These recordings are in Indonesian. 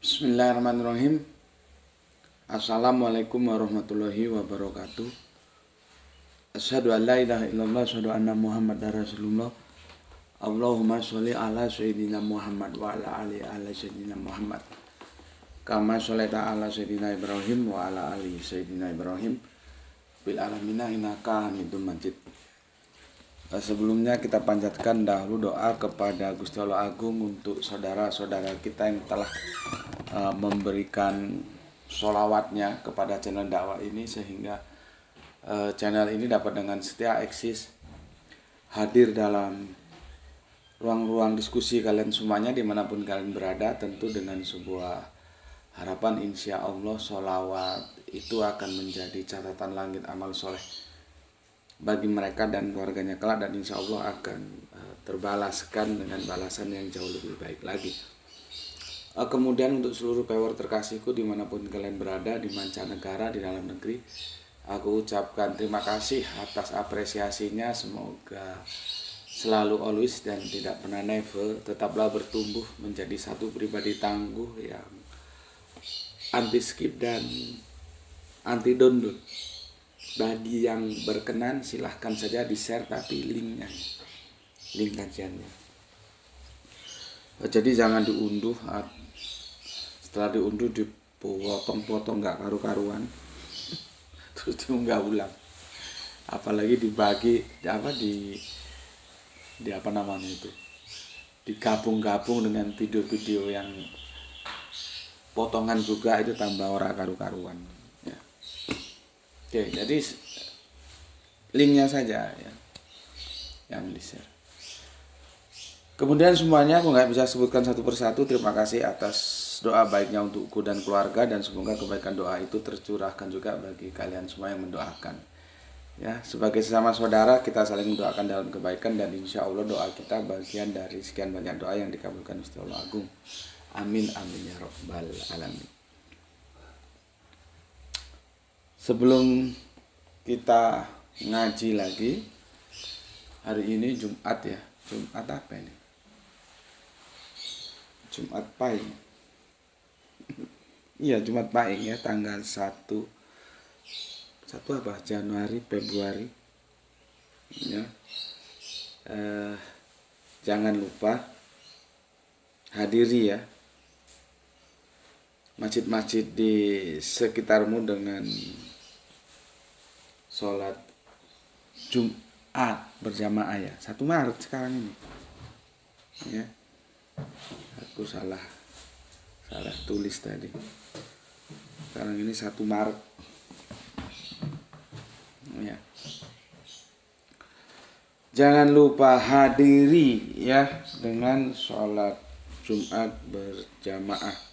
Bismillahirrahmanirrahim. Assalamualaikum warahmatullahi wabarakatuh. Asyhadu an la ilaha illallah, asyhadu anna Muhammadar Rasulullah. Allahumma sholli ala sayyidina Muhammad wa ala ali sayyidina Muhammad. Kama sholaita ala sayyidina Ibrahim wa ala ali sayyidina Ibrahim bil alamina innaka Hamidum Majid. Sebelumnya kita panjatkan dahulu doa kepada Gusti Allah Agung untuk saudara-saudara kita yang telah memberikan sholawatnya kepada channel dakwah ini, sehingga channel ini dapat dengan setia eksis hadir dalam ruang-ruang diskusi kalian semuanya dimanapun kalian berada, tentu dengan sebuah harapan insya Allah sholawat itu akan menjadi catatan langit amal soleh bagi mereka dan keluarganya kelak, dan insya Allah akan terbalaskan dengan balasan yang jauh lebih baik lagi. Kemudian untuk seluruh viewer terkasihku dimanapun kalian berada, di mancanegara, di dalam negeri, aku ucapkan terima kasih atas apresiasinya. Semoga selalu always dan tidak pernah never tetaplah bertumbuh menjadi satu pribadi tangguh yang anti skip dan anti download. Bagi yang berkenan silahkan saja di share, tapi link kajiannya. Jadi jangan diunduh, setelah diunduh dipotong-potong nggak karu-karuan, terus diunggah ulang. Apalagi dibagi di apa namanya itu, digabung-gabung dengan video-video yang potongan juga, itu tambah ora karu-karuan. Oke, jadi linknya saja ya yang di share. Kemudian semuanya aku nggak bisa sebutkan satu persatu. Terima kasih atas doa baiknya untukku dan keluarga, dan semoga kebaikan doa itu tercurahkan juga bagi kalian semua yang mendoakan. Ya, sebagai sesama saudara kita saling mendoakan dalam kebaikan, dan insya Allah doa kita bagian dari sekian banyak doa yang dikabulkan Gusti Allah Agung. Amin amin ya rabbal alamin. Sebelum kita ngaji lagi, hari ini Jumat ya. Jumat apa ini? Jumat Pahing. Iya, Jumat Pahing ya, tanggal 1 apa? Januari, Februari. Ya. Jangan lupa hadiri ya masjid-masjid di sekitarmu dengan sholat Jumat berjamaah ya. 1 Maret sekarang ini ya, aku salah tulis tadi. Sekarang ini 1 Maret ya. Jangan lupa hadiri ya dengan sholat Jumat berjamaah.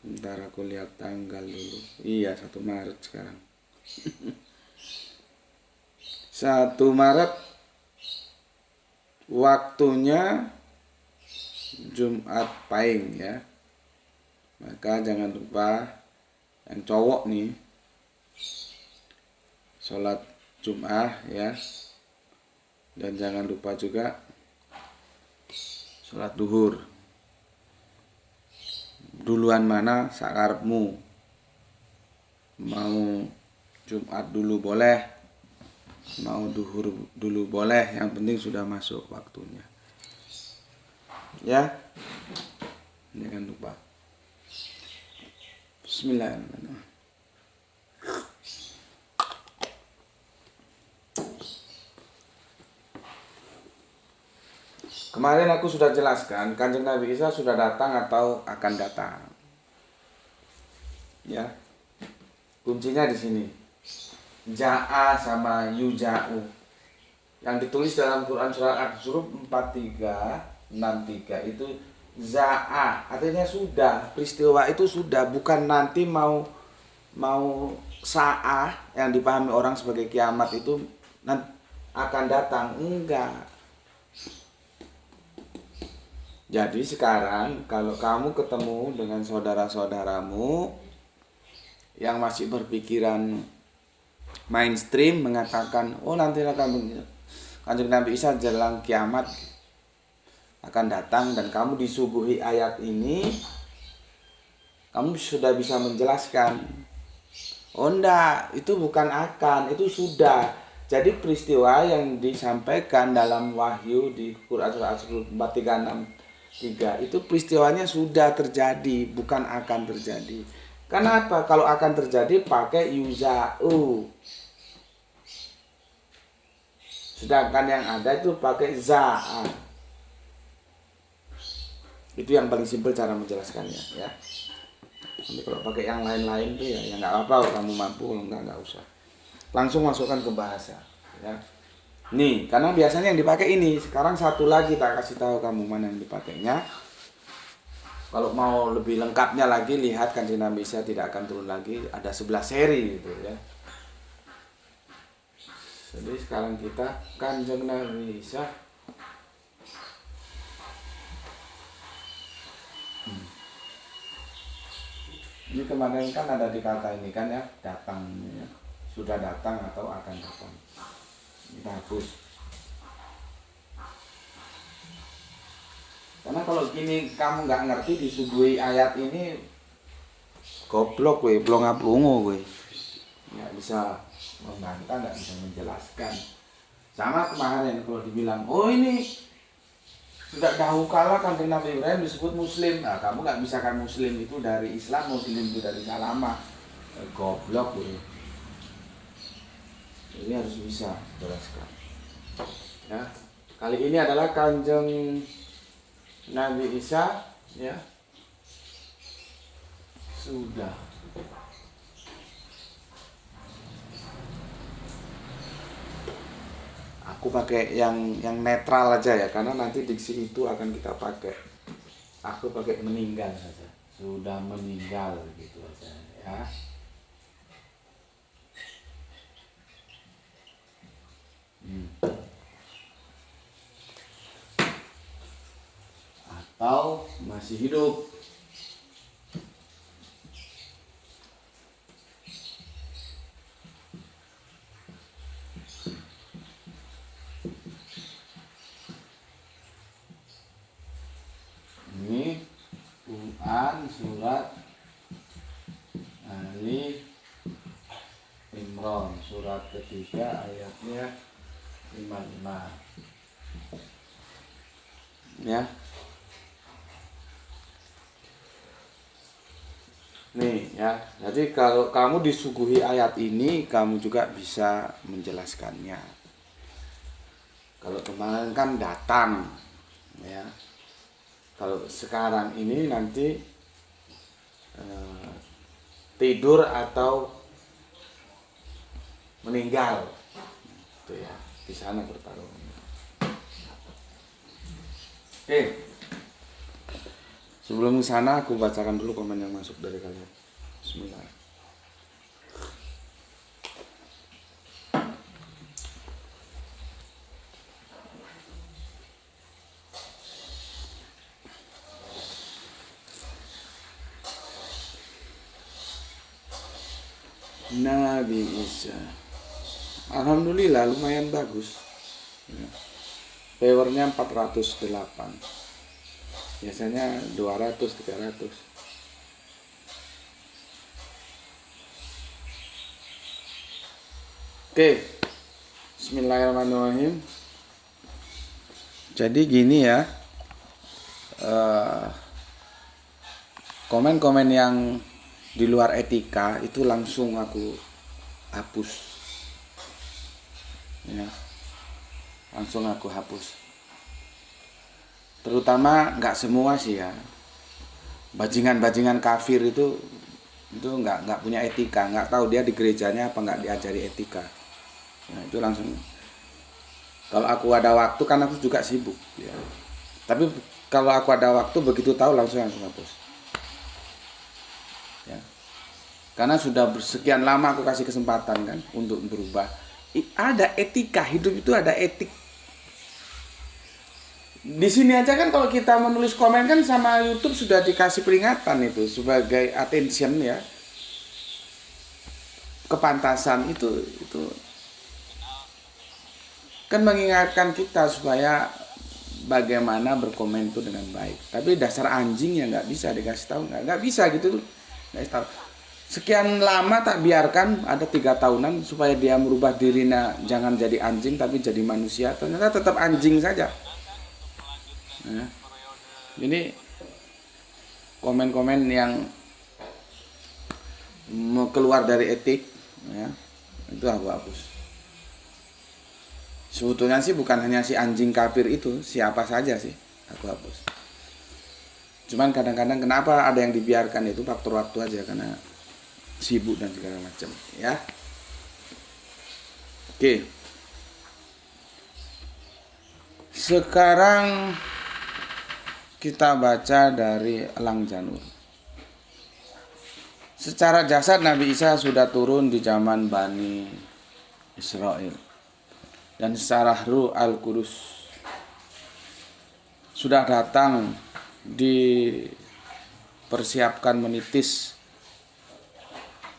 Bentar aku lihat tanggal dulu. Iya, 1 Maret sekarang. 1 Maret waktunya Jumat Pahing ya. Maka jangan lupa yang cowok nih sholat Jumat ya. Dan jangan lupa juga sholat duhur. Duluan mana sakarepmu, mau Jumat dulu boleh, mau duhur dulu boleh, yang penting sudah masuk waktunya ya. Jangan lupa. Bismillahirrahmanirrahim. Kemarin aku sudah jelaskan, Kanjeng Nabi Isa sudah datang atau akan datang. Ya. Kuncinya di sini. Ja'a sama yuja'u. Yang ditulis dalam Quran surah Al-Zukhruf 43:63 itu za'a, artinya sudah, peristiwa itu sudah, bukan nanti mau sa'ah yang dipahami orang sebagai kiamat itu akan datang, enggak. Jadi sekarang kalau kamu ketemu dengan saudara-saudaramu yang masih berpikiran mainstream mengatakan, oh nanti Kanjeng Nabi Isa jelang kiamat, akan datang dan kamu disuguhi ayat ini, kamu sudah bisa menjelaskan. Oh enggak, itu bukan akan, itu sudah. Jadi peristiwa yang disampaikan dalam Wahyu di Quran surat 436 itu peristiwanya sudah terjadi, bukan akan terjadi. Kenapa? Kalau akan terjadi pakai yuza'u. Sedangkan yang ada itu pakai za'a. Itu yang paling simpel cara menjelaskannya, ya. Nanti kalau pakai yang lain-lain tuh ya nggak apa-apa, kamu mampu, kalau nggak usah. Langsung masukkan ke bahasa, ya. Nih, karena biasanya yang dipakai ini. Sekarang satu lagi tak kasih tahu kamu mana yang dipakainya. Kalau mau lebih lengkapnya lagi, lihat Kanjeng Nabi Isa tidak akan turun lagi. Ada 11 seri gitu ya. Jadi sekarang kita Kanjeng Nabi Isa. Ini kemarin kan ada di kata ini kan ya, datang ya. Sudah datang atau akan datang. Kita hapus. Karena kalau gini kamu nggak ngerti disuguhi ayat ini, goblok gue, blonga-blongo gue. Nggak bisa membantah, nggak bisa menjelaskan. Sama kemarin kalau dibilang, oh ini tidak dahulu kala Kanjeng Nabi Ibrahim disebut Muslim. Nah, kamu nggak bisa kan Muslim itu dari Islam, Muslim itu dari Salama. Goblok gue. Ini harus bisa jelaskan. Ya, kali ini adalah Kanjeng Nabi Isa, ya, sudah. Aku pakai yang netral aja ya, karena nanti diksi itu akan kita pakai. Aku pakai meninggal saja, sudah meninggal gitu aja, ya. Atau masih hidup. Ini Quran surat Ali Imran surat ketiga ayatnya 55. Ya. Nih ya, jadi kalau kamu disuguhi ayat ini, kamu juga bisa menjelaskannya. Kalau kemarin kan datang, ya. Kalau sekarang ini nanti tidur atau meninggal, itu ya, di sana bertarung. Oke. Sebelum ke sana aku bacakan dulu komen yang masuk dari kalian. Bismillah. Nabi Isa. Alhamdulillah lumayan bagus. Powernya 408. Biasanya 200-300. Oke. Bismillahirrahmanirrahim. Jadi gini ya. Komen-komen yang di luar etika itu langsung aku hapus. Ya. Langsung aku hapus. Terutama nggak semua sih ya, bajingan-bajingan kafir itu nggak punya etika, nggak tahu dia di gerejanya apa nggak diajari etika. Nah, itu langsung. Kalau aku ada waktu, kan aku juga sibuk ya. Tapi kalau aku ada waktu, begitu tahu langsung hapus ya. Karena sudah sekian lama aku kasih kesempatan kan untuk berubah. Ada etika, hidup itu ada etik. Di sini aja kan kalau kita menulis komen kan sama YouTube sudah dikasih peringatan itu sebagai attention ya. Kepantasan itu kan mengingatkan kita supaya bagaimana berkomen itu dengan baik. Tapi dasar anjing ya nggak bisa dikasih tahu, nggak bisa gitu tuh. Nggak tahu. Sekian lama tak biarkan, ada 3 tahunan supaya dia merubah dirinya, jangan jadi anjing tapi jadi manusia. Ternyata tetap anjing saja. Nah, ini komen-komen yang keluar dari etik, ya, itu aku hapus. Sebetulnya sih bukan hanya si anjing kafir itu, siapa saja sih aku hapus. Cuman kadang-kadang kenapa ada yang dibiarkan, itu faktor waktu aja, karena sibuk dan segala macam, ya. Oke. Sekarang kita baca dari Elang Janur. Secara jasad Nabi Isa sudah turun di zaman Bani Israel. Dan secara ruh Al-Qudus sudah datang, dipersiapkan menitis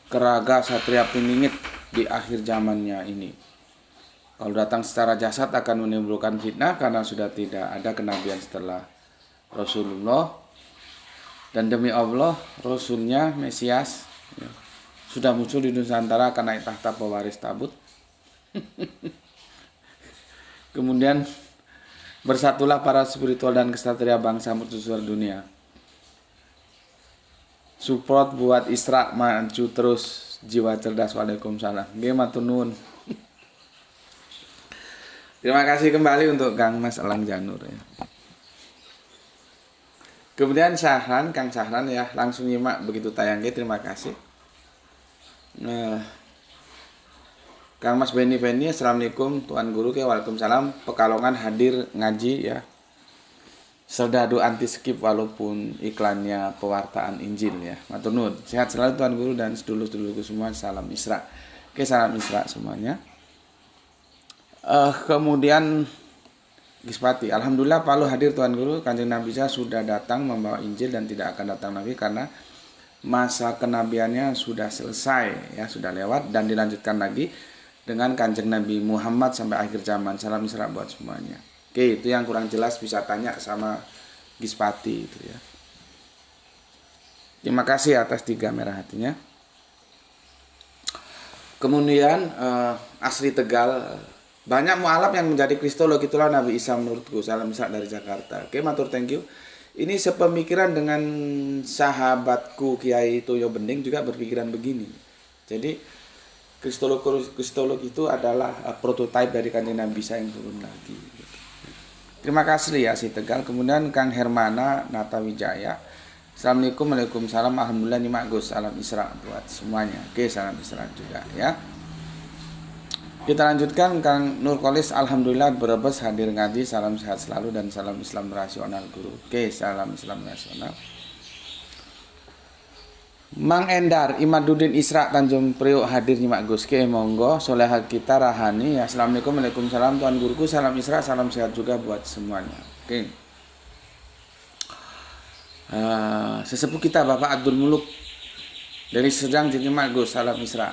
keraga satria peningit di akhir zamannya ini. Kalau datang secara jasad akan menimbulkan fitnah karena sudah tidak ada kenabian setelah Rasulullah. Dan demi Allah, Rasulnya, Mesias, ya, sudah muncul di Nusantara akan naik tahta pewaris tabut. Kemudian bersatulah para spiritual dan kesatria bangsa mercusuar dunia. Support buat Isra maju terus, jiwa cerdas. Waalaikumsalam. Nggih, matur nuwun. Terima kasih kembali untuk Kang Mas Elang Janur, ya. Kemudian Syahran, Kang Syahran, ya, langsung nyimak begitu tayangnya, terima kasih. Kang Mas Beni, assalamualaikum Tuan Guru, ke waalaikumsalam. Pekalongan hadir ngaji, ya. Serdadu anti skip walaupun iklannya pewartaan Injil, ya. Matur nuwun. Sehat selalu Tuan Guru dan sedulur-sedulurku semua. Salam Isra. Oke, salam Isra semuanya. Kemudian Gispati, alhamdulillah Palu hadir Tuan Guru. Kanjeng Nabi Isa sudah datang membawa Injil dan tidak akan datang lagi karena masa kenabiannya sudah selesai, ya, sudah lewat, dan dilanjutkan lagi dengan Kanjeng Nabi Muhammad sampai akhir zaman. Salam Isra buat semuanya. Oke, itu yang kurang jelas bisa tanya sama Gispati itu, ya. Terima kasih atas 3 merah hatinya. Kemudian Asri Tegal, banyak mualaf yang menjadi kristolog, itulah Nabi Isa menurutku. Salam Isra dari Jakarta. Oke, matur, thank you. Ini sepemikiran dengan sahabatku Kiai Toyo Bening, juga berpikiran begini. Jadi kristolog itu adalah prototipe dari Kanjeng Nabi Isa yang turun lagi. Terima kasih, ya, si Tegal. Kemudian Kang Hermana Nata Wijaya, assalamualaikum, waalaikumsalam, alhamdulillah nyimak Gus. Salam Isra buat semuanya. Oke, salam Isra juga, ya. Kita lanjutkan Kang Nurkolis, alhamdulillah Brebes hadir ngaji. Salam sehat selalu dan salam Islam rasional Guru. Oke, salam Islam rasional. Mang Endar Imaduddin Isra Tanjung Priok hadir nyimak Gus. Oke, monggo. Solehat kita Rahani, ya. Assalamualaikum, waalaikumsalam Tuan Guruku. Salam Isra, salam sehat juga buat semuanya. Oke. Sesepuh kita Bapak Abdul Muluk dari Sedang nyimak Gus. Salam Isra.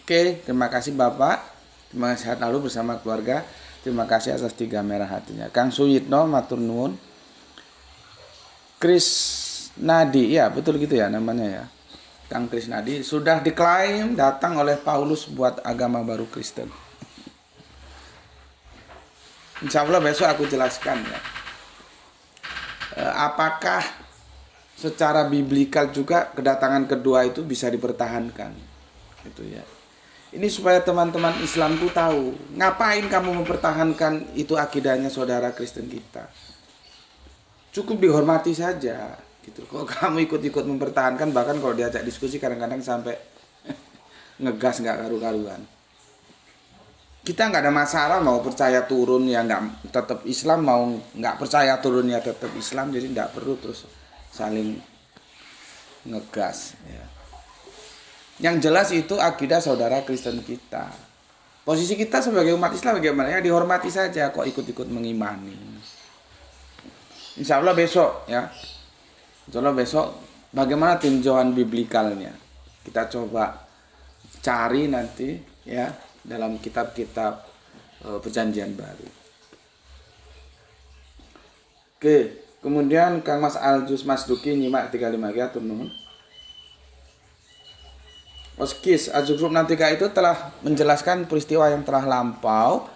Oke, terima kasih Bapak. Terima kasih, sehat lalu bersama keluarga. Terima kasih atas 3 merah hatinya. Kang Suyitno matur nuwun. Kris Nadi, ya betul gitu ya namanya, ya. Kang Krisnadi sudah diklaim datang oleh Paulus buat agama baru Kristen. Insya Allah besok aku jelaskan, ya. Apakah secara biblikal juga kedatangan kedua itu bisa dipertahankan, gitu, ya. Ini supaya teman-teman Islamku tahu, ngapain kamu mempertahankan itu akidahnya saudara Kristen kita. Cukup dihormati saja, gitu. Kalau kamu ikut-ikut mempertahankan, bahkan kalau diajak diskusi kadang-kadang sampai ngegas nggak karu-karuan. Kita nggak ada masalah mau percaya turun ya nggak tetap Islam, mau nggak percaya turun ya tetap Islam, jadi nggak perlu terus saling ngegas, ya. Yang jelas itu akidah saudara Kristen kita. Posisi kita sebagai umat Islam bagaimana, ya dihormati saja, kok ikut-ikut mengimani. Insya Allah besok, ya. Insya Allah besok bagaimana tinjauan biblikalnya. Kita coba cari nanti, ya, dalam kitab-kitab Perjanjian Baru. Oke, kemudian Kang Mas Aljus Mas Duki nyimak 35 atur nuhun. Oskis Azugrup Nantika itu telah menjelaskan peristiwa yang telah lampau,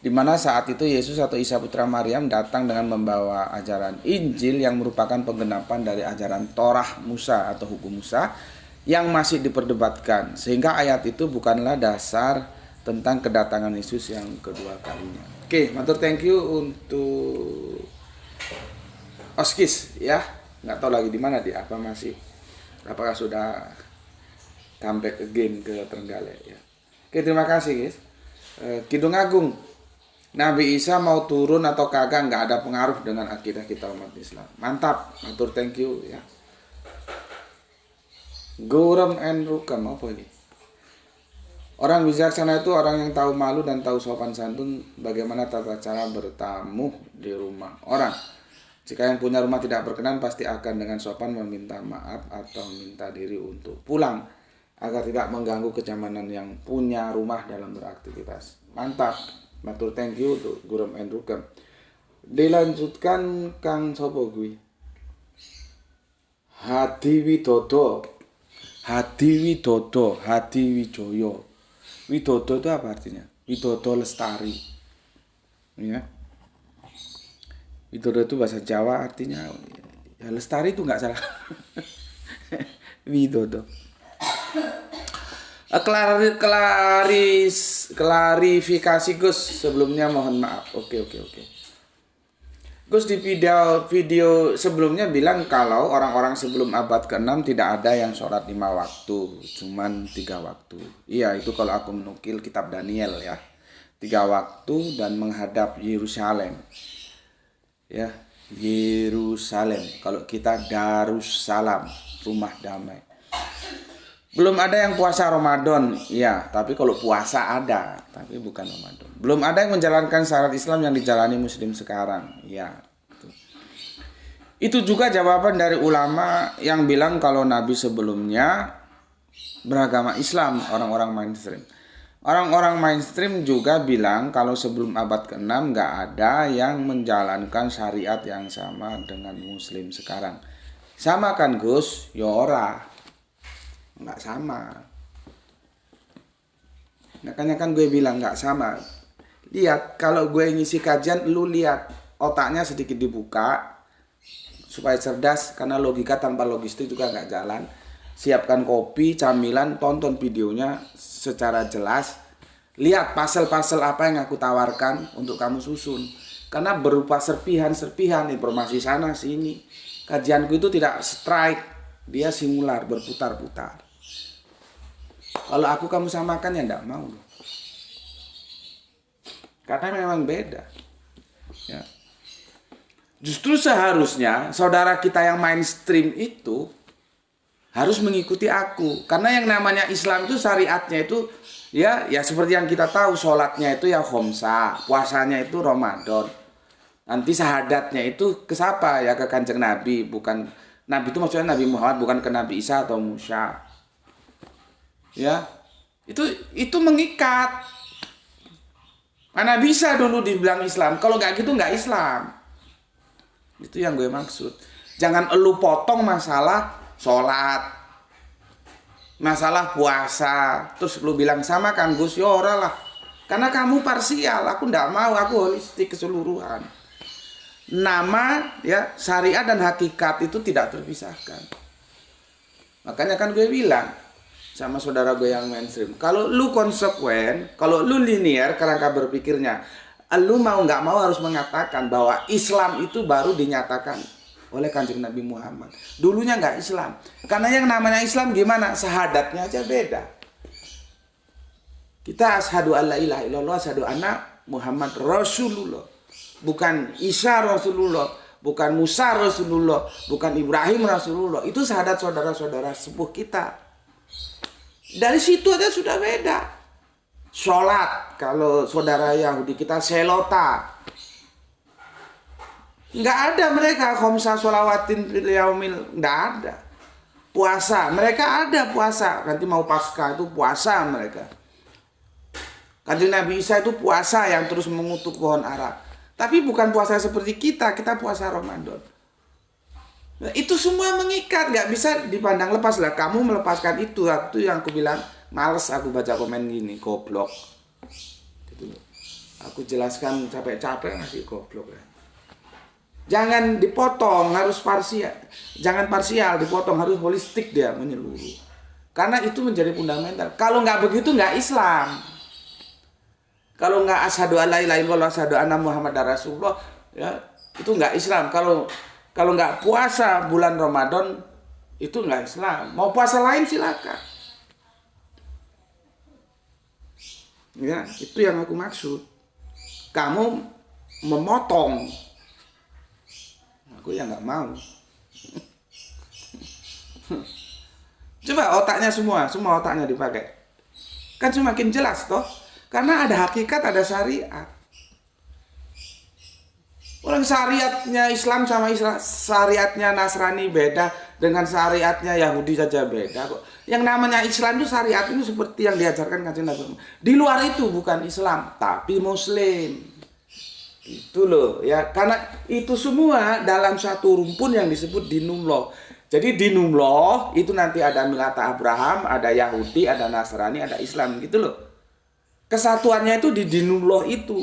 di mana saat itu Yesus atau Isa putra Maryam datang dengan membawa ajaran Injil yang merupakan penggenapan dari ajaran Torah Musa atau hukum Musa yang masih diperdebatkan, sehingga ayat itu bukanlah dasar tentang kedatangan Yesus yang kedua kalinya. Oke, matur thank you untuk Oskis ya. Nggak tahu lagi di mana dia, apa masih, apakah sudah comeback again ke Trenggalek ya. Oke, terima kasih guys. Kidung Agung, Nabi Isa mau turun atau kagak nggak ada pengaruh dengan akidah kita umat Islam. Mantap, matur thank you ya. Gurem and Rukam, apa ini? Orang bijaksana itu orang yang tahu malu dan tahu sopan santun, bagaimana tata cara bertamu di rumah orang. Jika yang punya rumah tidak berkenan, pasti akan dengan sopan meminta maaf atau minta diri untuk pulang, agar tidak mengganggu kenyamanan yang punya rumah dalam beraktivitas. Mantap, matur thank you untuk Gurem and Rukam. Dilanjutkan Kang Sopo Gui. Hadi Widodo, Hadi Widodo, Hadi Wijoyo. Widodo itu apa artinya? Widodo lestari. Ya. Widodo itu bahasa Jawa, artinya ya lestari itu nggak salah. Widodo. Klarifikasi Gus, sebelumnya mohon maaf. Oke. Gus di video sebelumnya bilang kalau orang-orang sebelum abad ke-6 tidak ada yang sholat 5 waktu, cuman 3 waktu. Iya, itu kalau aku menukil kitab Daniel ya. 3 waktu dan menghadap Yerusalem. Ya, Yerusalem. Kalau kita Darussalam, rumah damai. Belum ada yang puasa Ramadan, ya, tapi kalau puasa ada, tapi bukan Ramadan. Belum ada yang menjalankan syarat Islam yang dijalani Muslim sekarang, ya. Itu juga jawaban dari ulama yang bilang kalau Nabi sebelumnya beragama Islam, orang-orang mainstream. Orang-orang mainstream juga bilang kalau sebelum abad ke-6 nggak ada yang menjalankan syariat yang sama dengan Muslim sekarang. Sama kan Gus? Ya ora. Nggak sama. Makanya kan gue bilang nggak sama. Lihat, kalau gue ngisi kajian, lu lihat otaknya sedikit dibuka supaya cerdas, karena logika tanpa logistik juga nggak jalan. Siapkan kopi, camilan, tonton videonya secara jelas. Lihat pasal-pasal apa yang aku tawarkan untuk kamu susun. Karena berupa serpihan-serpihan informasi sana sini. Kajianku itu tidak strike, dia singular, berputar-putar. Kalau aku kamu samakan ya enggak mau. Karena memang beda. Ya. Justru seharusnya saudara kita yang mainstream itu harus mengikuti aku. Karena yang namanya Islam itu syariatnya itu ya seperti yang kita tahu, sholatnya itu ya khomsa, puasanya itu Ramadan. Nanti syahadatnya itu ke siapa? Ya ke Kanjeng Nabi, bukan Nabi itu maksudnya Nabi Muhammad, bukan ke Nabi Isa atau Musa. Ya. Itu mengikat. Mana bisa dulu dibilang Islam? Kalau nggak gitu nggak Islam. Itu yang gue maksud. Jangan elu potong masalah sholat, masalah puasa, terus lu bilang sama kan Gus, ya ora lah. Karena kamu parsial, aku ndak mau, aku holistik keseluruhan. Nama ya syariat dan hakikat itu tidak terpisahkan. Makanya kan gue bilang sama saudara gue yang mainstream, kalau lu konsekuen, kalau lu linear kerangka berpikirnya, lu mau nggak mau harus mengatakan bahwa Islam itu baru dinyatakan oleh Kanjeng Nabi Muhammad. Dulunya nggak Islam. Karena yang namanya Islam gimana? Syahadatnya aja beda. Kita asyhadu alla ilaha illallah, asyhadu anna Muhammad Rasulullah. Bukan Isa Rasulullah, bukan Musa Rasulullah, bukan Ibrahim Rasulullah. Itu syahadat saudara-saudara sepuh kita. Dari situ aja sudah beda. Sholat, kalau saudara Yahudi kita selota. Nggak ada mereka khomsa sholawatin fil yaumil, nggak ada. Puasa, mereka ada puasa. Nanti mau Paskah itu puasa mereka. Kanjeng Nabi Isa itu puasa yang terus mengutuk pohon ara. Tapi bukan puasa seperti kita puasa Ramadan. Nah, itu semua mengikat, nggak bisa dipandang lepas lah. Kamu melepaskan itu yang aku bilang, males aku baca komen gini, goblok. Gitu. Aku jelaskan capek-capek ngasih goblok ya. Jangan dipotong, harus parsial. Jangan parsial, dipotong, harus holistik dia menyeluruh. Karena itu menjadi fundamental. Kalau nggak begitu nggak Islam. Kalau nggak asyhadu alla ilaha illallah asyhadu anna muhammadar rasulullah, ya itu nggak Islam. Kalau nggak puasa bulan Ramadan itu nggak Islam. Mau puasa lain silakan. Ya itu yang aku maksud. Kamu memotong. Aku ya nggak mau. Coba otaknya semua otaknya dipakai. Kan semakin jelas toh. Karena ada hakikat, ada syariat. Orang syariatnya Islam sama syariatnya Nasrani beda, dengan syariatnya Yahudi saja beda kok. Yang namanya Islam itu syariat itu seperti yang diajarkan Kanjeng Nabi. Di luar itu bukan Islam, tapi Muslim. Itu loh ya, karena itu semua dalam satu rumpun yang disebut dinullah. Jadi dinullah itu nanti ada milata Abraham, ada Yahudi, ada Nasrani, ada Islam gitu loh. Kesatuannya itu di dinullah itu.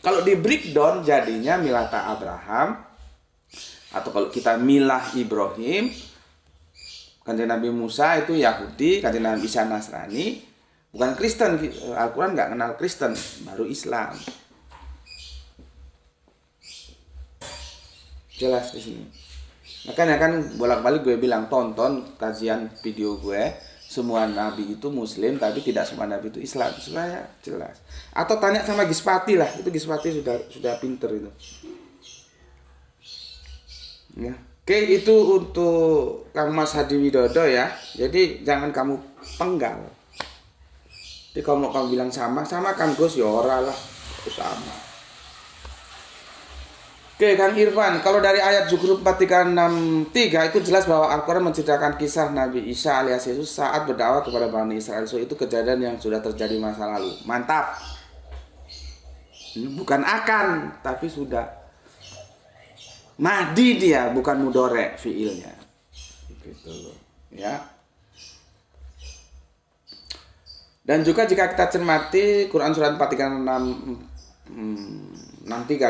Kalau di breakdown jadinya milata Abraham, atau kalau kita milah Ibrahim, Kanjeng Nabi Musa itu Yahudi, Kanjeng Nabi Isa Nasrani, bukan Kristen. Al-Quran nggak kenal Kristen, baru Islam. Jelas di sini. Makanya kan bolak-balik gue bilang tonton kajian video gue, semua nabi itu Muslim tapi tidak semua nabi itu Islam, supaya jelas. Atau tanya sama Gispati lah, itu Gispati sudah pinter itu. Ya. Oke, itu untuk Kang Mas Hadi Widodo ya. Jadi jangan kamu penggal. Jadi kalau kamu bilang sama Kang Gus ya ora lah, itu sama. Oke, Kang Irfan, kalau dari ayat Zuhruf 4363 itu jelas bahwa Al-Quran menceritakan kisah Nabi Isa alias Yesus saat berdakwah kepada Bani Israel. So, itu kejadian yang sudah terjadi masa lalu. Mantap. Bukan akan, tapi sudah. Mahdi dia, bukan mudore fiilnya. Gitu loh, ya. Dan juga jika kita cermati Quran surat 63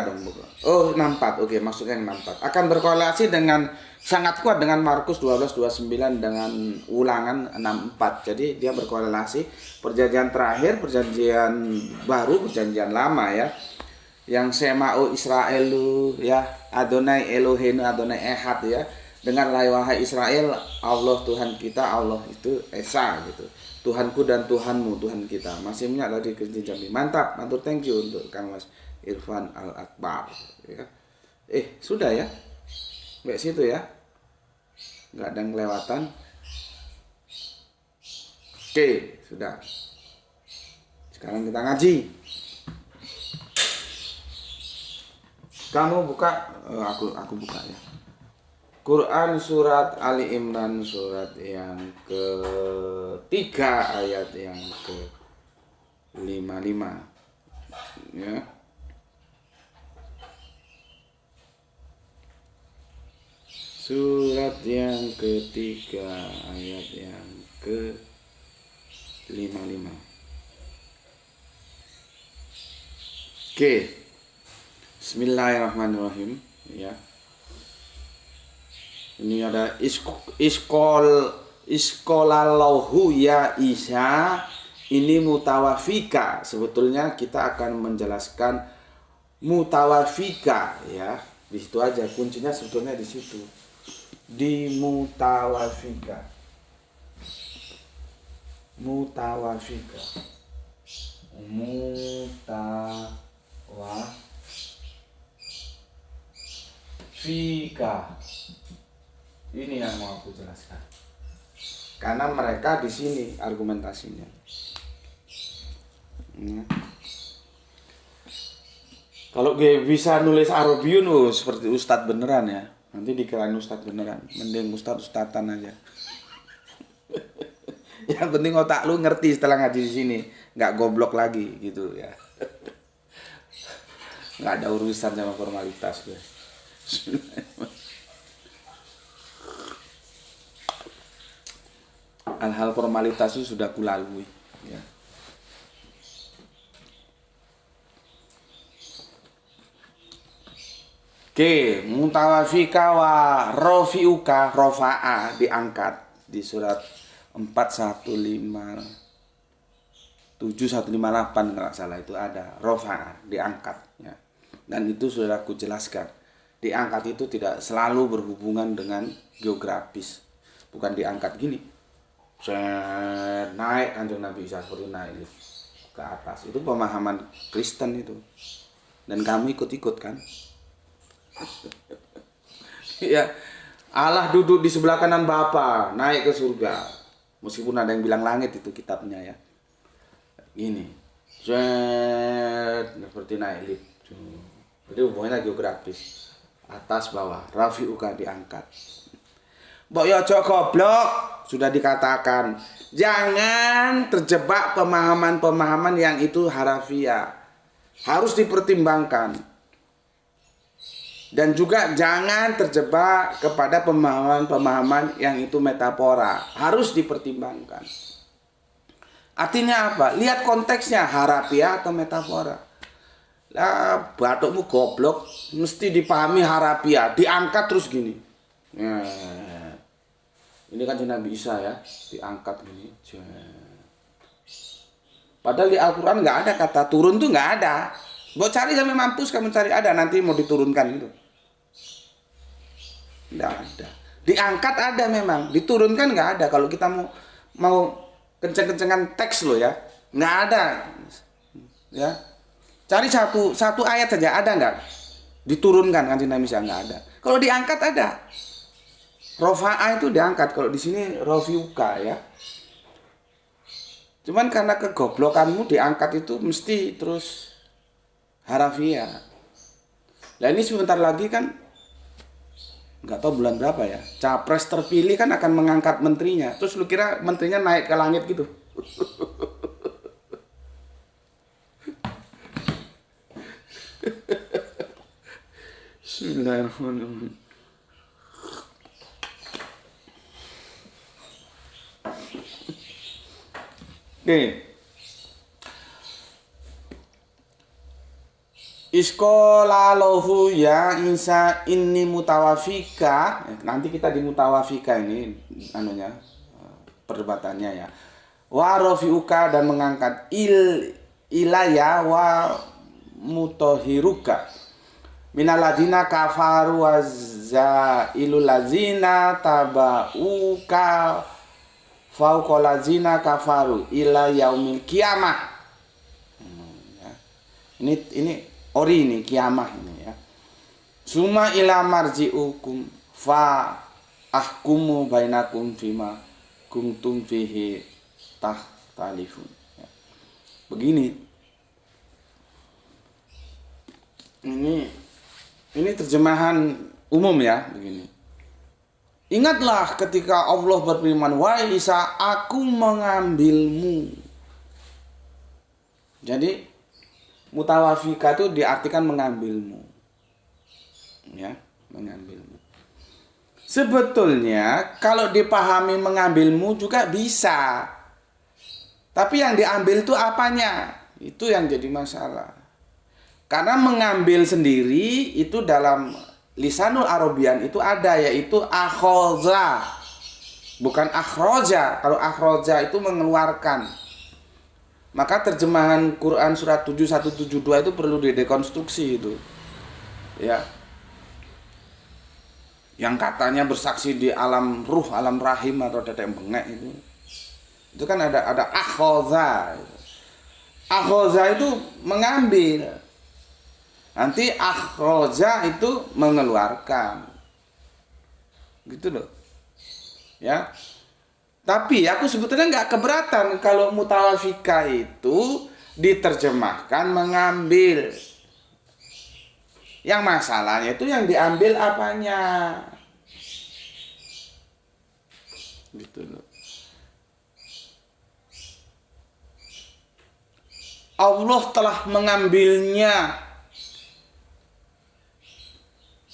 dong, bukan? Oh, 64. Oke, maksudnya yang 64. Akan berkorelasi dengan sangat kuat dengan Markus 12:29 dengan Ulangan 64. Jadi dia berkorelasi perjanjian terakhir, perjanjian baru, perjanjian lama ya. Yang Sema'u Israelu ya, Adonai Eloheinu Adonai Ehad ya. Dengan wahai Israel, Allah Tuhan kita, Allah itu Esa gitu. Tuhanku dan Tuhanmu, Tuhan kita. Masih minyak tadi kerja Jambi. Mantap, matur thank you untuk Kang Mas Irfan Al-Akbar ya. Sudah ya. Sampai situ ya. Enggak ada yang kelewatan. Oke, sudah. Sekarang kita ngaji. Kamu buka, aku buka ya. Quran surat Ali Imran surat yang ketiga ayat yang ke-55 ya. Surat yang ketiga ayat yang ke-55. Oke. Bismillahirrahmanirrahim ya. Ini ada iskolallahu ya Isa ini mutawafika. Sebetulnya kita akan menjelaskan mutawafika ya. Di situ aja kuncinya sebetulnya di situ. Di mutawafika. Mutawafika. Mutawafika. Ini yang mau aku jelaskan. Karena mereka di sini argumentasinya. Ya. Kalau gue bisa nulis Arabiun seperti Ustadz beneran ya. Nanti dikirain Ustadz beneran. Mending Ustadzan aja. Yang penting otak lu ngerti setelah ngaji di sini, nggak goblok lagi gitu ya. nggak ada urusan sama formalitas gue. Hal-hal formalitas itu sudah kulalui ya. Oke, mutawafika wa rofiuka, rofa'a diangkat di surat 4158 kalau salah itu ada rofa'a diangkat ya. Dan itu sudah aku jelaskan. Diangkat itu tidak selalu berhubungan dengan geografis. Bukan diangkat gini. Naik Kanjeng Nabi Isa seperti naik ke atas. Itu pemahaman Kristen itu. Dan kamu ikut-ikut kan? Ya, Allah duduk di sebelah kanan Bapa, naik ke surga. Meskipun ada yang bilang langit itu kitabnya ya. Ini. Seperti naik lift. Jadi hubungannya geografis. Atas bawah, rafi'uka diangkat. Mbok yo aja goblok, sudah dikatakan. Jangan terjebak pemahaman-pemahaman yang itu harafiah. Harus dipertimbangkan. Dan juga jangan terjebak kepada pemahaman-pemahaman yang itu metafora. Harus dipertimbangkan. Artinya apa? Lihat konteksnya, harafiah atau metafora. Lah, batukmu goblok, mesti dipahami harafiah, diangkat terus gini. Ini kan Nabi Isa ya, diangkat gini. Padahal di Al-Quran nggak ada kata turun tuh nggak ada. Mau cari sampai mampus kamu cari ada, nanti mau diturunkan gitu. Nggak ada. Diangkat ada memang, diturunkan nggak ada. Kalau kita mau kenceng-kencengan teks loh ya, nggak ada. Ya, cari satu ayat saja ada nggak? Diturunkan kan Nabi Isa nggak ada. Kalau diangkat ada. Rofa'a itu diangkat, kalau di sini rofiuka ya. Cuman karena kegoblokanmu diangkat itu mesti terus harafiah. Nah ini sebentar lagi kan nggak tahu bulan berapa ya. Capres terpilih kan akan mengangkat menterinya. Terus lu kira menterinya naik ke langit gitu? Bismillahirrahmanirrahim. Oke. Iskola lahu ya Isa inni mutawafika. Nanti kita di mutawafika ini anunya perdebatannya ya. Wa rafiuka dan mengangkat ilaya wa mutohiruka minaladina kafaru wa zailul lazina tabauka fauqolazina kafaru ila yaumil kiamah. Ini ori ini kiamah ini ya. Suma ila marji'ukum fa ahkumu bainakum fima kuntum fihi tahtalifun. Ya. Begini. Ini terjemahan umum ya, begini. Ingatlah ketika Allah berfirman, wahai Isa, aku mengambilmu. Jadi mutawafika itu diartikan mengambilmu. Ya, mengambilmu. Sebetulnya kalau dipahami mengambilmu juga bisa. Tapi yang diambil itu apanya? Itu yang jadi masalah. Karena mengambil sendiri itu dalam Lisanul Arabian itu ada, yaitu akhoza, bukan akhroja. Kalau akhroja itu mengeluarkan. Maka terjemahan Quran surat 7172 itu perlu didekonstruksi itu. Ya. Yang katanya bersaksi di alam ruh, alam rahim atau tetek bengek itu. Itu kan ada akhoza. Akhoza itu mengambil. Nanti akhroja itu mengeluarkan. Gitu loh. Ya. Tapi aku sebetulnya nggak keberatan kalau mutawafika itu diterjemahkan mengambil. Yang masalahnya itu yang diambil apanya. Gitu loh. Allah telah mengambilnya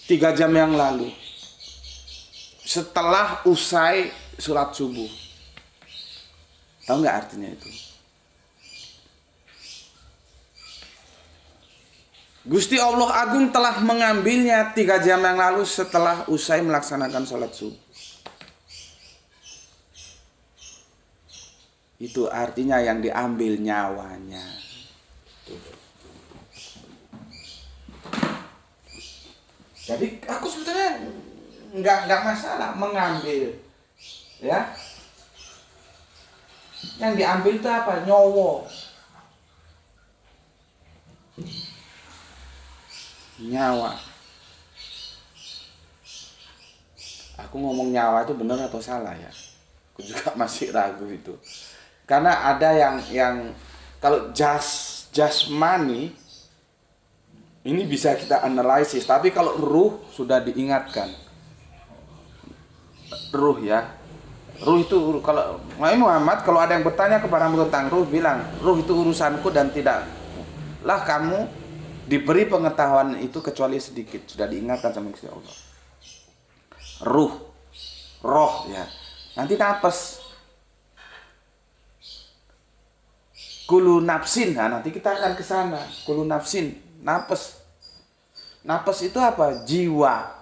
3 jam yang lalu, setelah usai sholat subuh. Tahu nggak artinya itu? Gusti Allah Agung telah mengambilnya 3 jam yang lalu setelah usai melaksanakan sholat subuh. Itu artinya yang diambil nyawanya. Jadi aku sebetulnya nggak masalah mengambil, ya. Yang diambil itu apa? Nyawa. Nyawa. Aku ngomong nyawa itu benar atau salah ya? Aku juga masih ragu itu. Karena ada yang kalau jasmani ini bisa kita analisis, tapi kalau ruh sudah diingatkan. Ruh ya. Ruh itu kalau Muhammad kalau ada yang bertanya kepadamu tentang ruh, bilang, ruh itu urusanku dan tidaklah kamu diberi pengetahuan itu kecuali sedikit. Sudah diingatkan sama Gusti Allah. Ruh, roh ya. Nanti nafas. Kulu nafsin, nah nanti kita akan ke sana. Kulu nafsin, nafas. Nafas itu apa? Jiwa.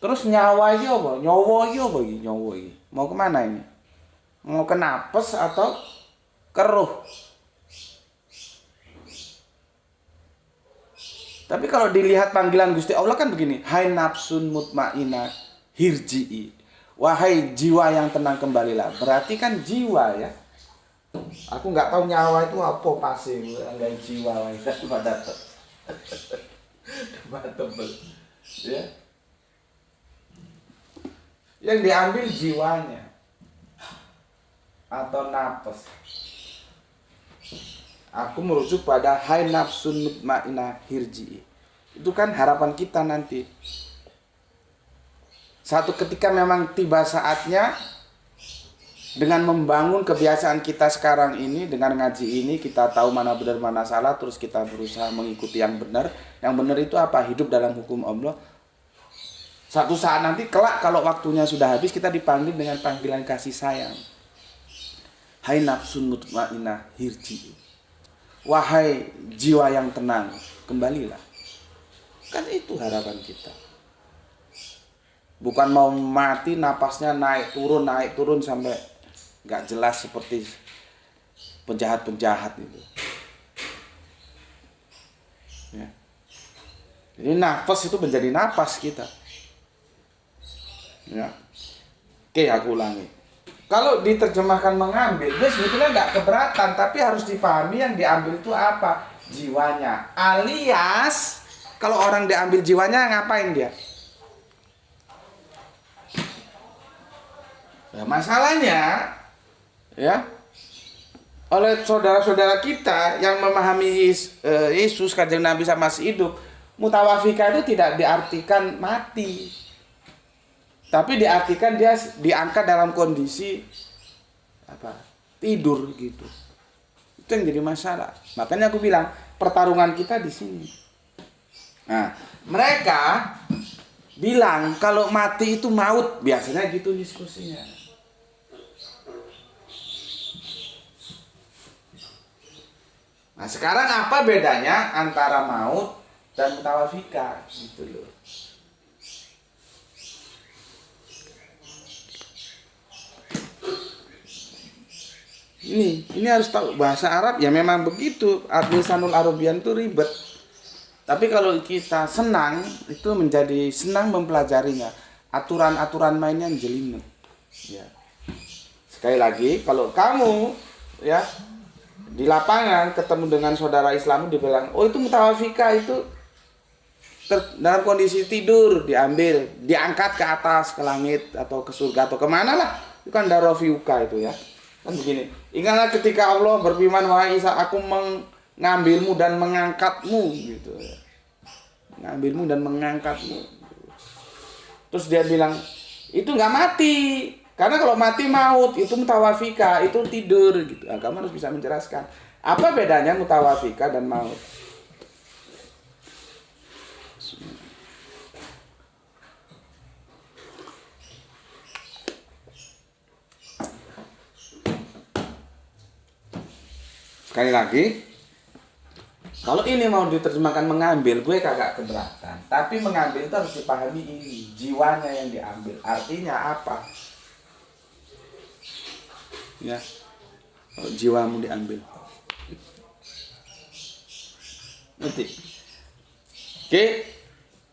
Terus nyawa itu apa? Nyawa itu apa? Nyawa itu. Mau kemana ini? Mau ke nafas atau ke ruh? Tapi kalau dilihat panggilan Gusti Allah kan begini. Hai nafsun mutmainah hirji'i. Wahai jiwa yang tenang kembalilah. Berarti kan jiwa ya. Aku nggak tahu nyawa itu apa pasti. Enggak jiwa. Tebel. Ya. Yang diambil jiwanya. Atau nafas. Aku merujuk pada hai nafsun mutmainah hirji'i. Itu kan harapan kita nanti. Satu ketika memang tiba saatnya, dengan membangun kebiasaan kita sekarang ini, dengan ngaji ini, kita tahu mana benar mana salah, terus kita berusaha mengikuti yang benar. Yang benar itu apa? Hidup dalam hukum Allah. Satu saat nanti kelak kalau waktunya sudah habis, kita dipanggil dengan panggilan kasih sayang. Hai nafsun mutmainah hirji'i. Wahai jiwa yang tenang, kembalilah. Kan itu harapan kita. Bukan mau mati napasnya naik turun sampai nggak jelas seperti penjahat-penjahat itu. Ya. Jadi nafas itu menjadi napas kita. Ya. Oke, aku ulangi. Kalau diterjemahkan mengambil, dia sebetulnya nggak keberatan, tapi harus dipahami yang diambil itu apa? Jiwanya. Alias, kalau orang diambil jiwanya, ngapain dia? Nah, masalahnya, ya, oleh saudara-saudara kita yang memahami Yesus, kanjeng Nabi sama masih hidup, mutawafika itu tidak diartikan mati. Tapi diartikan dia diangkat dalam kondisi apa? Tidur gitu. Itu yang jadi masalah. Makanya aku bilang pertarungan kita di sini. Nah, mereka bilang kalau mati itu maut, biasanya gitu diskusinya. Nah, sekarang apa bedanya antara maut dan mutawafika gitu loh. Ini harus tahu bahasa Arab ya, memang begitu. Lisanul Arabian itu ribet. Tapi kalau kita senang, itu menjadi senang mempelajarinya. Aturan-aturan mainnya jelimet. Ya. Sekali lagi, kalau kamu ya di lapangan ketemu dengan saudara Islam dibilang, oh itu mutawafika, itu dalam kondisi tidur, diambil, diangkat ke atas, ke langit atau ke surga atau kemana lah. Itu kan darofiuka itu ya. Kan begini, ingatlah ketika Allah berfirman, wahai Isa, aku mengambilmu dan mengangkatmu gitu ya. Mengambilmu dan mengangkatmu. Terus dia bilang, itu nggak mati, karena kalau mati maut, itu mutawafika, itu tidur gitu. Nah, kamu harus bisa menjelaskan apa bedanya mutawafika dan maut. Sekali lagi, kalau ini mau diterjemahkan mengambil, gue kagak keberatan. Tapi mengambil itu harus dipahami ini, jiwanya yang diambil. Artinya apa? Ya, kalau jiwamu diambil. Nanti. Oke,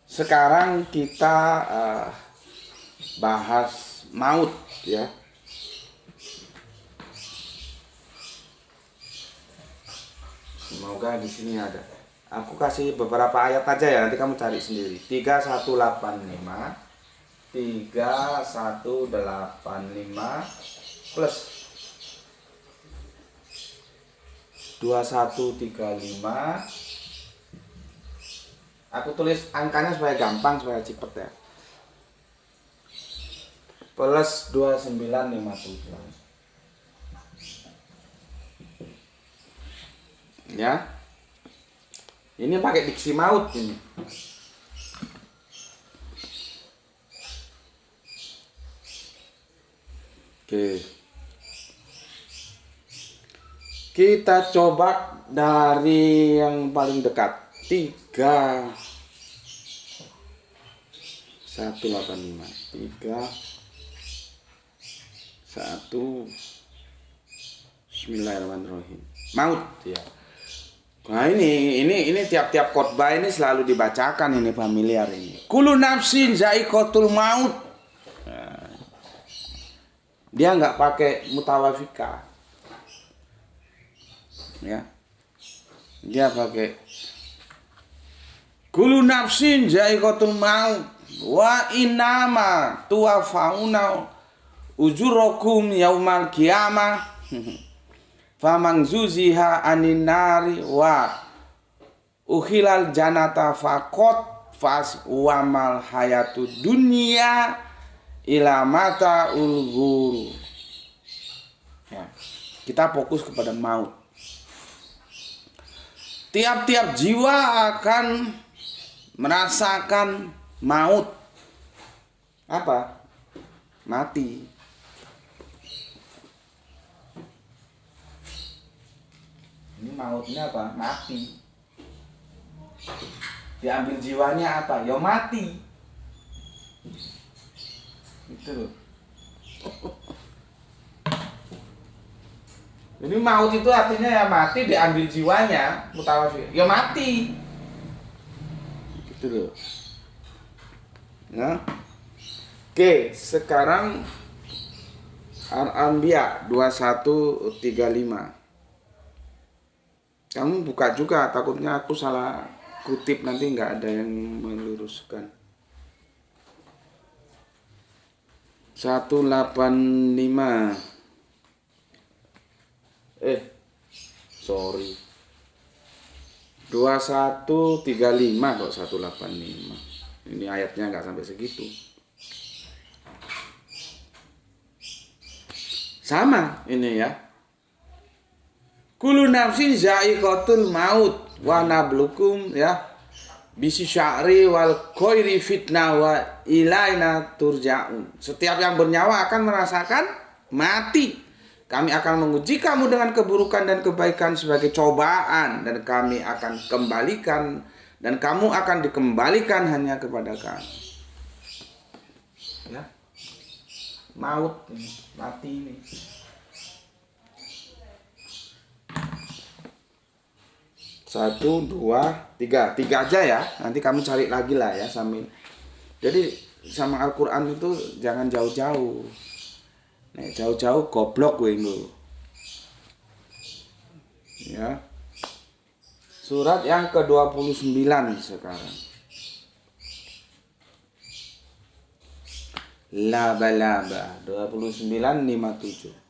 sekarang kita bahas maut, ya. Semoga di sini ada. Aku kasih beberapa ayat aja ya, nanti kamu cari sendiri. 3185 plus 2135. Aku tulis angkanya supaya gampang, supaya cepet ya. Plus 2957. Ya, ini pakai diksi maut ini. Oke, kita coba dari yang paling dekat. 3185 Bismillahirrahmanirrahim. Maut ya. Nah ini tiap-tiap khotbah ini selalu dibacakan, ini familiar ini. Kullu nafsin za'iqatul maut. Nah, dia nggak pakai mutawafika. Ya. Dia pakai kullu nafsin za'iqatul maut wa innama tuwafauna ujurakum yaumal qiyamah. Faman zuziha anin nari wa ukhilal janata faqat fas wamal hayatu dunia ila mata ulghuru. Ya, kita fokus kepada maut. Tiap-tiap jiwa akan merasakan maut. Apa? Mati. Ini mautnya apa? Mati. Diambil jiwanya apa? Ya mati. Itu loh. Jadi maut itu artinya ya mati, diambil jiwanya, mutawafir. Ya mati. Gitu loh. Ya. Oke, sekarang Al-Anbiya 2135. Kamu buka juga, takutnya aku salah kutip, nanti nggak ada yang meluruskan. 185. Sorry. 2135 kok 185. Ini ayatnya nggak sampai segitu. Sama ini ya. Kullu nafsin za'iqatul maut wa nablukum ya bisi sya'ri wal khairi fitnah wa ilaina turja'un. Setiap yang bernyawa akan merasakan mati. Kami akan menguji kamu dengan keburukan dan kebaikan sebagai cobaan, dan kami akan kembalikan, dan kamu akan dikembalikan hanya kepada kami. Ya. Maut, mati ini. Satu, dua, tiga aja ya. Nanti kamu cari lagi lah ya sambil. Jadi sama Al-Quran itu jangan jauh-jauh. Nek jauh-jauh goblok gue itu. Ya. Surat yang ke-29 sekarang. Laba-laba 29:57.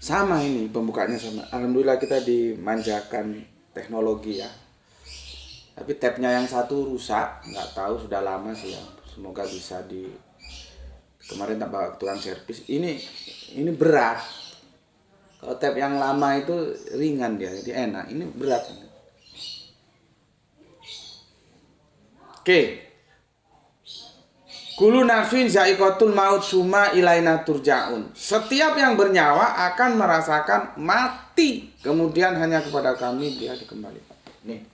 Sama ini pembukanya sama. Alhamdulillah kita dimanjakan teknologi ya. Tapi tabnya yang satu rusak, nggak tahu, sudah lama sih ya. Semoga bisa kemarin tak bawa tukang servis. Ini berat. Kalau tab yang lama itu ringan dia, jadi enak. Ini berat. Oke. Kullu nafsin za'iqatul maut summa ilaina turja'un. Setiap yang bernyawa akan merasakan mati, kemudian hanya kepada kami dia dikembalikan. Nih,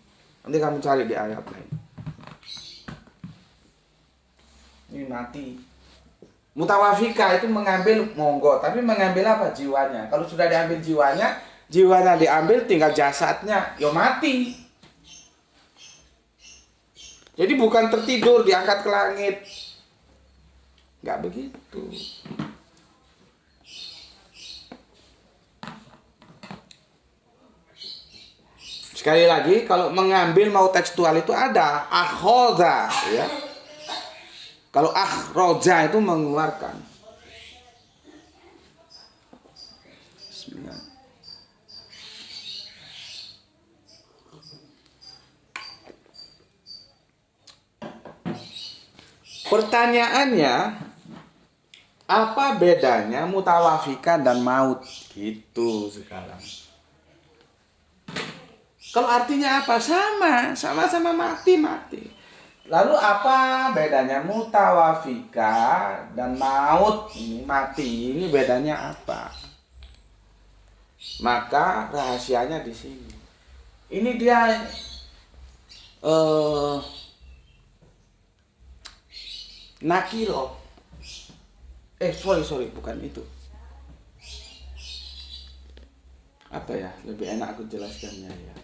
nanti kamu cari di ayat lain. Ini mati. Mutawafika itu mengambil monggo, tapi mengambil apa? Jiwanya. Kalau sudah diambil jiwanya diambil, tinggal jasadnya, ya mati. Jadi bukan tertidur diangkat ke langit. Enggak begitu. Sekali lagi, kalau mengambil mau tekstual itu ada akhoza, ya. Kalau akhroja itu mengeluarkan. Bismillah. Pertanyaannya, apa bedanya mutawafika dan maut? Gitu sekarang. Kalau artinya apa? Sama-sama mati. Lalu apa bedanya mutawafika dan maut? Ini mati, ini bedanya apa? Maka rahasianya di sini. Ini dia nakiro. Sorry, bukan itu. Apa ya? Lebih enak aku jelaskannya ya.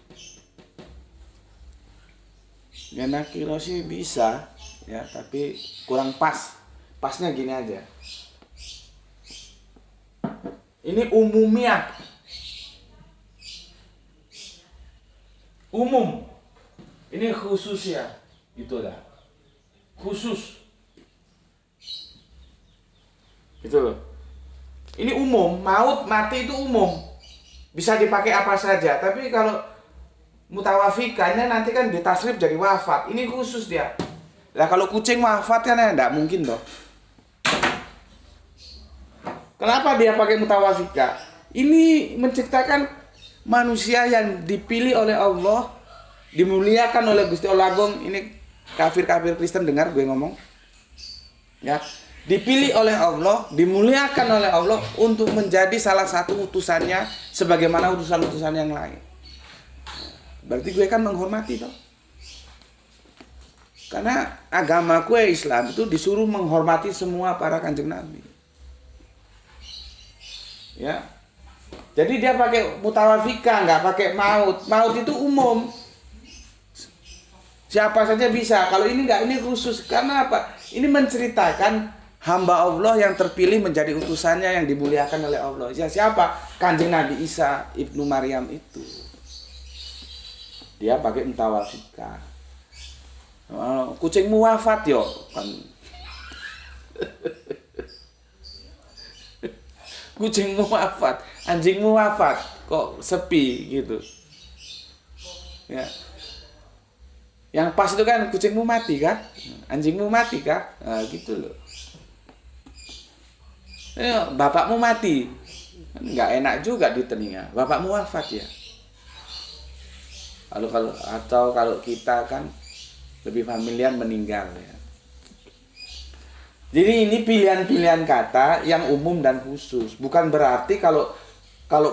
Ya nakiro sih bisa, ya, tapi kurang pas. Pasnya gini aja. Ini umumnya. Umum. Ini khusus ya. Itulah. Khusus. Gitu loh. Ini umum, maut, mati itu umum. Bisa dipakai apa saja, tapi kalau mutawafikanya nanti kan ditasrif jadi wafat. Ini khusus dia. Lah kalau kucing wafat kan ya enggak mungkin toh. Kenapa dia pakai mutawafika? Ini menciptakan manusia yang dipilih oleh Allah, dimuliakan oleh Gusti Allah Agung. Ini kafir-kafir Kristen dengar gue ngomong. Ya, dipilih oleh Allah, dimuliakan oleh Allah untuk menjadi salah satu utusannya sebagaimana utusan-utusan yang lain. Berarti gue kan menghormati toh. Karena agama gue Islam itu disuruh menghormati semua para kanjeng Nabi. Ya. Jadi dia pakai mutawafika, nggak pakai maut. Maut itu umum. Siapa saja bisa. Kalau ini nggak, ini khusus. Karena apa? Ini menceritakan hamba Allah yang terpilih menjadi utusannya yang dimuliakan oleh Allah. Siapa? Kanjeng Nabi Isa ibnu Maryam itu. Dia pakai mutawafika. Kucingmu wafat yo kan. Kucingmu wafat, anjingmu wafat, kok sepi gitu. Ya. Yang pas itu kan kucingmu mati kan, anjingmu mati kan, nah, gitu loh. Bapakmu mati, nggak enak juga di telinga. Bapakmu wafat ya. Kalau kita kan lebih familiar meninggal ya. Jadi ini pilihan-pilihan kata yang umum dan khusus. Bukan berarti kalau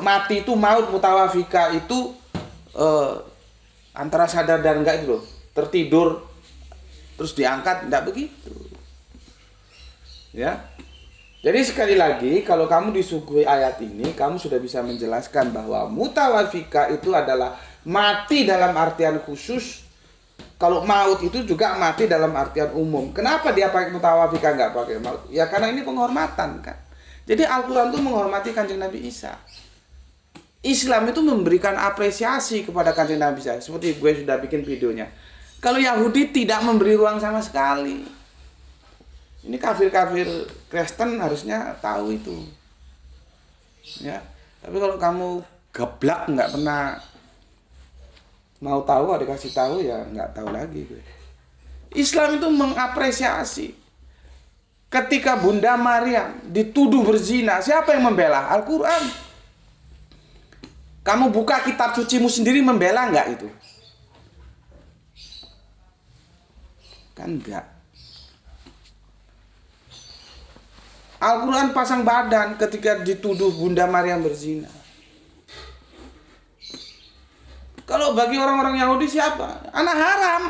mati itu maut mutawafika itu antara sadar dan enggak itu loh. Tertidur terus diangkat, enggak begitu. Ya. Jadi sekali lagi kalau kamu disuguhi ayat ini, kamu sudah bisa menjelaskan bahwa mutawafika itu adalah mati dalam artian khusus. Kalau maut itu juga mati dalam artian umum. Kenapa dia pakai mutawafika nggak pakai maut? Ya karena ini penghormatan kan. Jadi Al-Quran itu menghormati kanjeng Nabi Isa. Islam itu memberikan apresiasi kepada kanjeng Nabi Isa. Seperti gue sudah bikin videonya. Kalau Yahudi tidak memberi ruang sama sekali. Ini kafir-kafir Kristen harusnya tahu itu. Ya. Tapi kalau kamu geblak nggak pernah mau tahu, ada kasih tahu ya nggak tahu lagi gue. Islam itu mengapresiasi. Ketika Bunda Maryam dituduh berzina, siapa yang membela? Al-Quran. Kamu buka kitab sucimu sendiri membela nggak itu? Kan enggak. Al-Quran pasang badan ketika dituduh Bunda Maryam berzina. Kalau bagi orang-orang Yahudi siapa? Anak haram.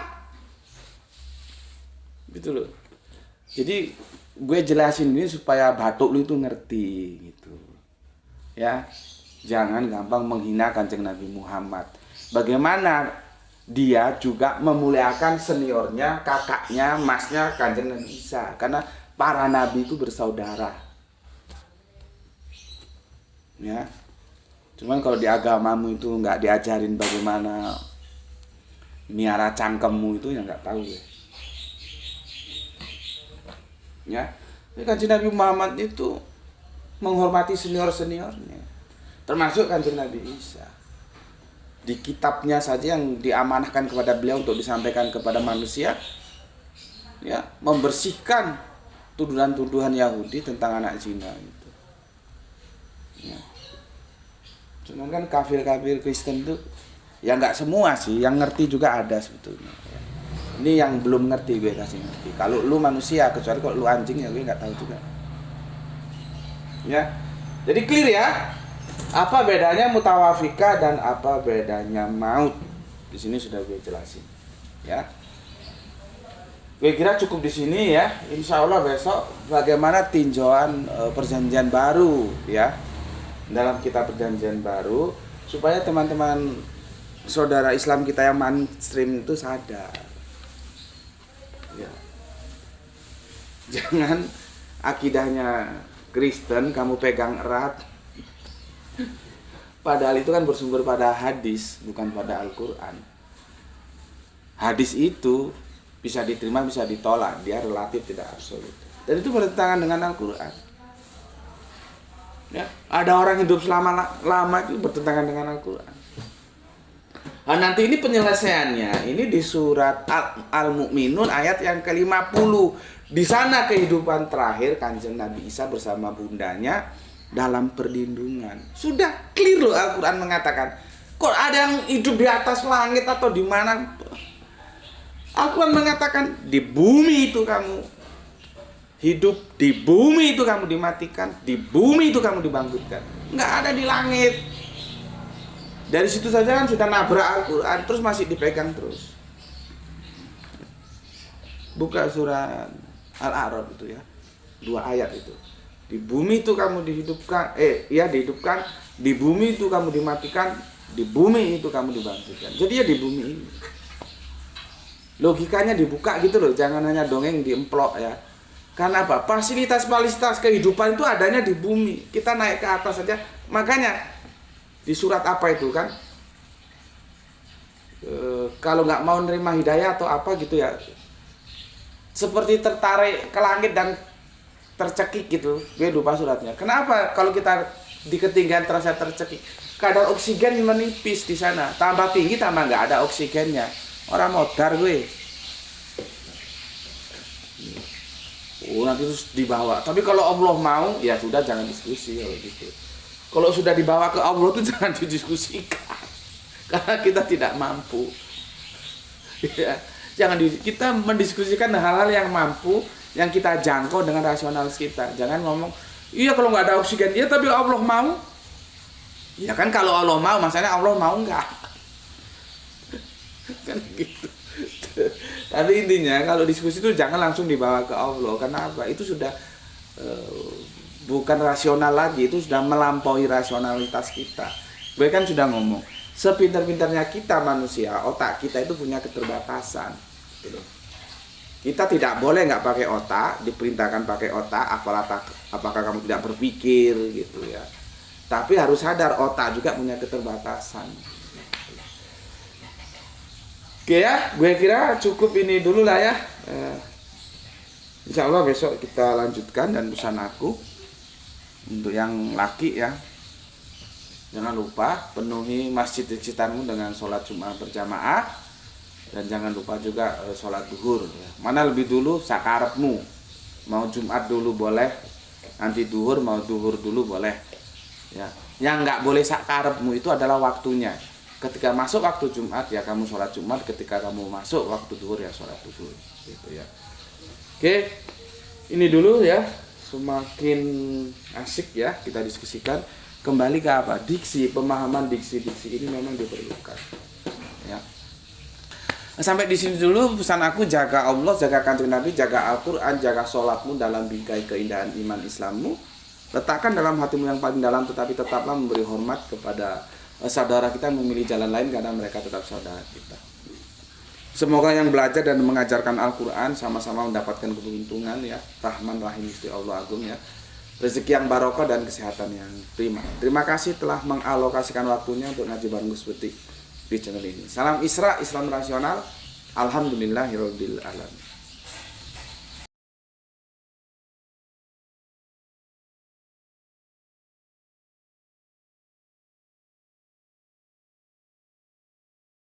Gitu loh. Jadi gue jelasin ini supaya batuk lu itu ngerti gitu. Ya. Jangan gampang menghina Kanjeng Nabi Muhammad. Bagaimana dia juga memuliakan seniornya, kakaknya, masnya Kanjeng Nabi Isa. Karena para nabi itu bersaudara. Ya. Cuman kalau di agamamu itu nggak diajarin bagaimana miara cangkemmu itu ya nggak tahu ya. Ya. Kanjeng Nabi Muhammad itu menghormati senior-seniornya. Termasuk Kanjeng Nabi Isa. Di kitabnya saja yang diamanahkan kepada beliau untuk disampaikan kepada manusia, ya, membersihkan tuduhan-tuduhan Yahudi tentang anak zina itu. Ya. Cuman kan kafir-kafir Kristen itu ya nggak semua sih, yang ngerti juga ada sebetulnya. Ya. Ini yang belum ngerti, gue kasih ngerti. Kalau lu manusia, kecuali kalau lu anjing ya gue nggak tahu juga. Ya, jadi clear ya. Apa bedanya mutawafika dan apa bedanya maut? Di sini sudah gue jelasin. Ya. Gue kira cukup di sini ya. Insya Allah besok bagaimana tinjauan perjanjian baru ya dalam kitab perjanjian baru supaya teman-teman saudara Islam kita yang mainstream itu sadar. Ya. Jangan akidahnya Kristen kamu pegang erat. Padahal itu kan bersumber pada hadis bukan pada Al-Quran. Hadis itu bisa diterima, bisa ditolak. Dia relatif, tidak absolut. Dan itu bertentangan dengan Al-Quran. Ya, ada orang hidup selama-lama itu bertentangan dengan Al-Quran. Nah, nanti ini penyelesaiannya. Ini di surat Al-Mu'minun ayat yang ke-50. Di sana kehidupan terakhir Kanjeng Nabi Isa bersama bundanya dalam perlindungan. Sudah clear loh Al-Quran mengatakan. Kok ada yang hidup di atas langit atau di mana? Al-Quran mengatakan di bumi itu kamu hidup, di bumi itu kamu dimatikan, di bumi itu kamu dibangkitkan. Nggak ada di langit. Dari situ saja kan sudah nabrak Al-Quran, terus masih dipegang terus. Buka surat Al-A'raf itu ya, 2 ayat itu. Di bumi itu kamu dihidupkan, dihidupkan, di bumi itu kamu dimatikan, di bumi itu kamu dibangkitkan. Jadi ya di bumi ini. Logikanya dibuka gitu loh, jangan hanya dongeng diemplok ya. Karena apa? Fasilitas kehidupan itu adanya di bumi. Kita naik ke atas saja. Makanya di surat apa itu kan? Kalau nggak mau nerima hidayah atau apa gitu ya. Seperti tertarik ke langit dan tercekik gitu. Gue lupa suratnya. Kenapa kalau kita di ketinggian terasa tercekik? Kadar oksigen menipis di sana. Tambah tinggi tambah nggak ada oksigennya. Orang modar gue. Nanti terus dibawa. Tapi kalau Allah mau, ya sudah jangan diskusi kalau gitu. Kalau sudah dibawa ke Allah itu jangan didiskusikan. Karena kita tidak mampu. Ya, kita mendiskusikan hal-hal yang mampu, yang kita jangkau dengan rasionalis kita. Jangan ngomong, iya kalau nggak ada oksigen, iya tapi Allah mau. Ya kan kalau Allah mau, maksudnya Allah mau nggak? Kan gitu. Tapi intinya kalau diskusi itu jangan langsung dibawa ke Allah. Karena apa? Itu sudah bukan rasional lagi, itu sudah melampaui rasionalitas kita. Gue kan sudah ngomong, sepintar-pintarnya kita manusia, otak kita itu punya keterbatasan. Gitu. Kita tidak boleh nggak pakai otak, diperintahkan pakai otak, apakah kamu tidak berpikir gitu ya. Tapi harus sadar otak juga punya keterbatasan. Oke ya, gue kira cukup ini dulu lah ya. Insya Allah besok kita lanjutkan dan pesan aku untuk yang laki ya. Jangan lupa penuhi masjid sekitarmu dengan sholat Jumat berjamaah dan jangan lupa juga sholat duhur. Ya. Mana lebih dulu sakarepmu. Mau Jumat dulu boleh, nanti duhur mau duhur dulu boleh. Ya. Yang nggak boleh sakarepmu itu adalah waktunya. Ketika masuk waktu Jumat ya kamu sholat Jumat, ketika kamu masuk waktu duhur ya sholat duhur gitu ya. Oke, ini dulu ya semakin asik ya kita diskusikan. Kembali ke apa? Diksi, pemahaman diksi-diksi ini memang diperlukan. Ya. Sampai di sini dulu pesan aku, jaga Allah, jaga Kanjeng Nabi, jaga Al-Quran, jaga sholatmu dalam bingkai keindahan iman Islammu. Letakkan dalam hatimu yang paling dalam, tetapi tetaplah memberi hormat kepada saudara kita yang memilih jalan lain karena mereka tetap saudara kita. Semoga yang belajar dan mengajarkan Al-Quran sama-sama mendapatkan keberuntungan ya, Rahman Rahim Gusti Allah Agung ya, rezeki yang barokah dan kesehatan yang prima. Terima kasih telah mengalokasikan waktunya untuk ngaji bareng Gus Putih di channel ini. Salam Isra, Islam rasional. Alhamdulillahirabbil alamin.